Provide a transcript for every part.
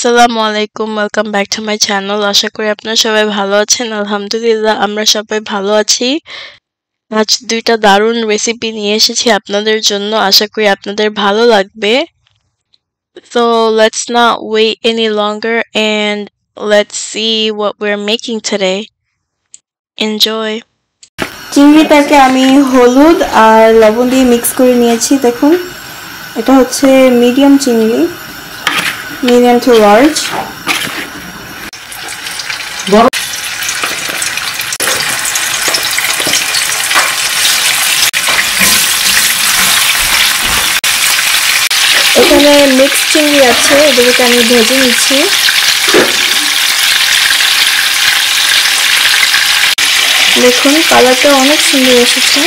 আসসালামু আলাইকুম, welcome back to my channel. আশা করি আপনারা সবাই ভালো আছেন। আলহামদুলিল্লাহ আমরা সবাই ভালো আছি। আজ দুইটা দারুণ রেসিপি নিয়ে এসেছি আপনাদের জন্য, আশা করি আপনাদের ভালো লাগবে। So let's not wait any longer and let's see what we're making today. Enjoy. চিংড়িটাকে আমি হলুদ আর লবণ দিয়ে মিক্স করে নিয়েছি। দেখুন, এটা হচ্ছে মিডিয়াম চিংড়ি, মিডিয়াম টু লার্জ। এখানে মিক্স চিংড়ি আছে, এগুলোকে আমি ভেজে নিচ্ছি। দেখুন, কালারটা অনেক সুন্দর এসেছে।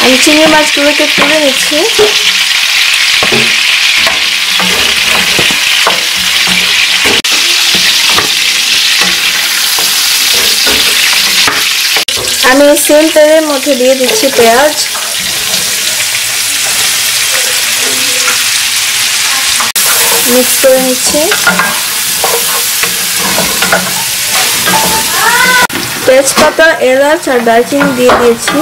আমি চিংড়ি মাছগুলোকে তুলে নিচ্ছি। আমি সেম তেলের মধ্যে দিয়ে দিচ্ছি পেঁয়াজ, মিক্স করে নিচ্ছি। তেজপাতা, এলাচ আর দারচিনি দিয়ে দিয়েছি।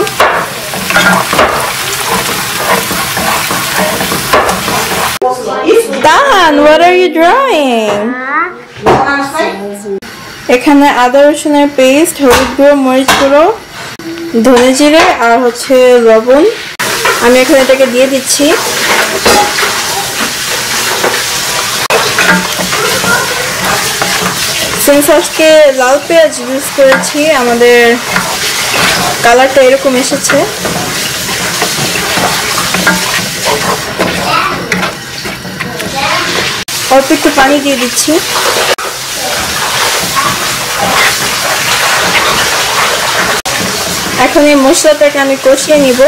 Dan, what are you drawing? এখানে আদা রসুনের পেস্ট, হলুদ গুঁড়ো, মরিচ গুঁড়ো, ধনে জিরে আর হচ্ছে লবণ। আমি এখন এটাকে দিয়ে দিচ্ছি। সিন্স আজকে লাল পেঁয়াজ ইউজ করেছি, আমাদের কালারটা এরকম এসেছে। অল্প একটু পানি দিয়ে দিচ্ছি। এখন এই মশলাটাকে আমি কষিয়ে নিব।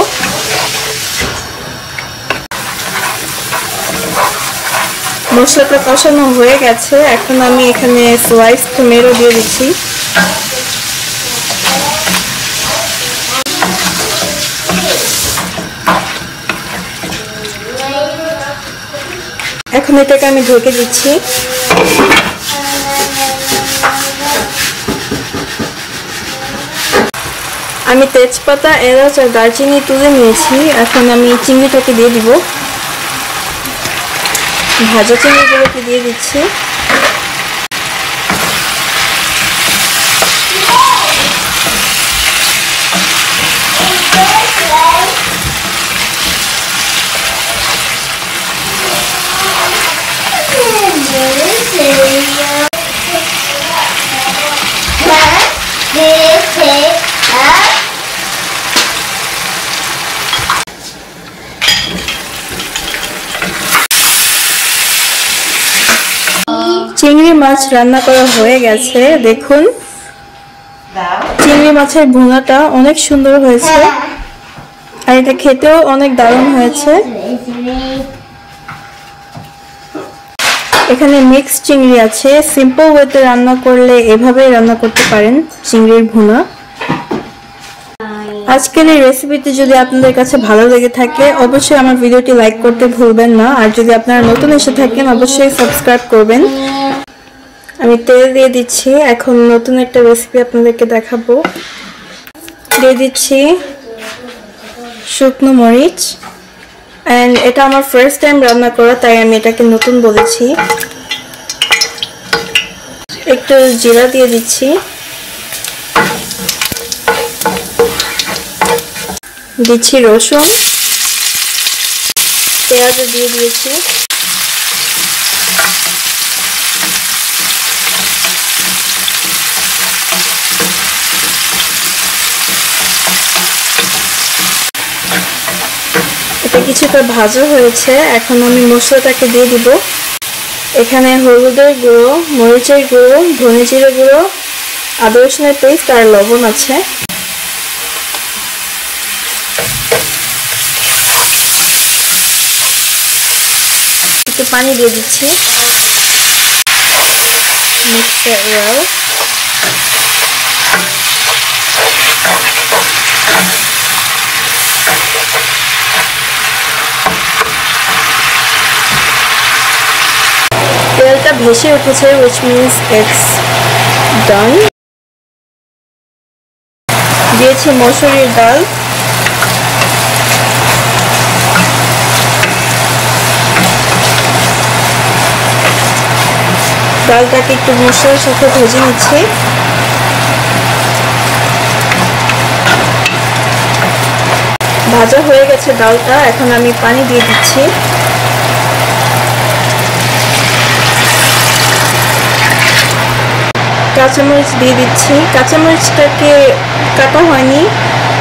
মশলাটা কষানো হয়ে গেছে, এখন আমি এখানে স্লাইস টমেটো দিয়ে দিচ্ছি। এখন এটাকে আমি ঢেকে দিচ্ছি। আমি তেজপাতা, এলাচ আর দারচিনি তুলে নিয়েছি। এখন আমি চিংড়িটাকে দিয়ে দিব। ভাজা চিংড়িগুলোকে দিয়ে দিচ্ছি। চিংড়ি মাছ রান্না করা হয়ে গেছে। দেখুন, চিংড়ি মাছের ভুনাটা অনেক সুন্দর হয়েছে আর এটা খেতেও অনেক দারুণ হয়েছে। এখানে মিক্স চিংড়ি আছে। সিম্পল ওয়েতে রান্না করলে এভাবেই রান্না করতে পারেন চিংড়ির ভুনা। আজকের এই রেসিপিটি যদি আপনাদের কাছে ভালো লেগে থাকে অবশ্যই আমার ভিডিওটি লাইক করতে ভুলবেন না, আর যদি আপনারা নতুন এসে থাকেন অবশ্যই সাবস্ক্রাইব করবেন। আমি তেল দিয়ে দিচ্ছি। এখন নতুন একটা রেসিপি আপনাদেরকে দেখাবো। দিয়ে দিচ্ছি শুকনো মরিচ, অ্যান্ড এটা আমার ফার্স্ট টাইম রান্না করা, তাই আমি এটাকে নতুন বলেছি। একটু জিরা দিয়ে দিচ্ছি। দিচ্ছি রসুন, পেঁয়াজ দিয়ে দিয়েছি। এটা কিছুটা ভাজা হয়েছে, এখন আমি মশলাটাকে দিয়ে দিব। এখানে হলুদের গুঁড়ো, মরিচের গুঁড়ো, ধনে জিরে গুঁড়ো, আদা রসুনের পেস্ট আর লবণ আছে। একটু পানি দিয়ে দিচ্ছি। Mix it well. তেলটা ভেসে উঠেছে, which means it's done. দিয়েছি মসুরির ডাল, ডালটাকে একটু মশলার সাথে ভেজে নিচ্ছি। ভাজা হয়ে গেছে ডালটা, এখন আমি পানি দিয়ে দিচ্ছি। কাঁচামরিচ দিয়ে দিচ্ছি। কাঁচামরিচটাকে কাটা হয়নি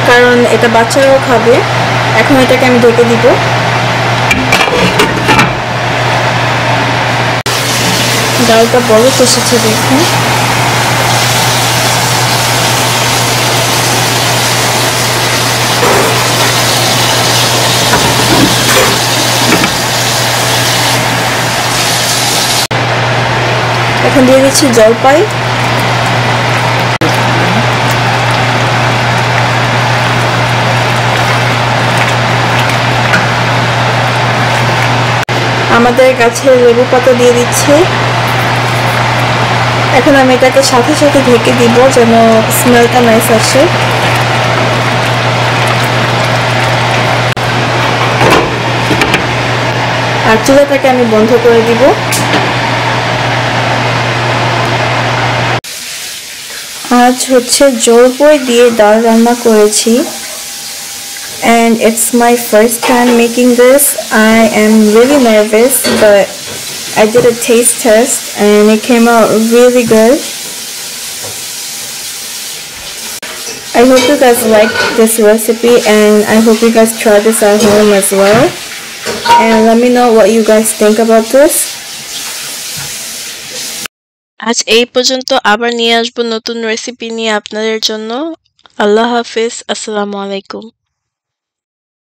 কারণ এটা বাচ্চারাও খাবে। এখন এটাকে আমি ঢেকে দিব। ডালটা বরফ এসেছে দেখুন। এখন দিয়ে দিচ্ছি জলপাই। আমাদের গাছের লেবু পাতা দিয়ে দিচ্ছি। এখন আমি এটাকে সাথে সাথে ঢেকে দিব যেন স্মেলটা নাইস আসে। আর চুলাটাকে আমি বন্ধ করে দিব। আজ হচ্ছে জলপাই দিয়ে ডাল রান্না করেছি, and it's my first time making this. I am really nervous, but I did a taste test and it came out really good. I hope you guys like this recipe and I hope you guys try this at home as well, and let me know what you guys think about this. আজ এই পর্যন্ত, আবার নিয়ে আসবো নতুন recipe নিয়ে আপনাদের জন্য। আল্লাহ হাফেজ, আসসালামু আলাইকুম।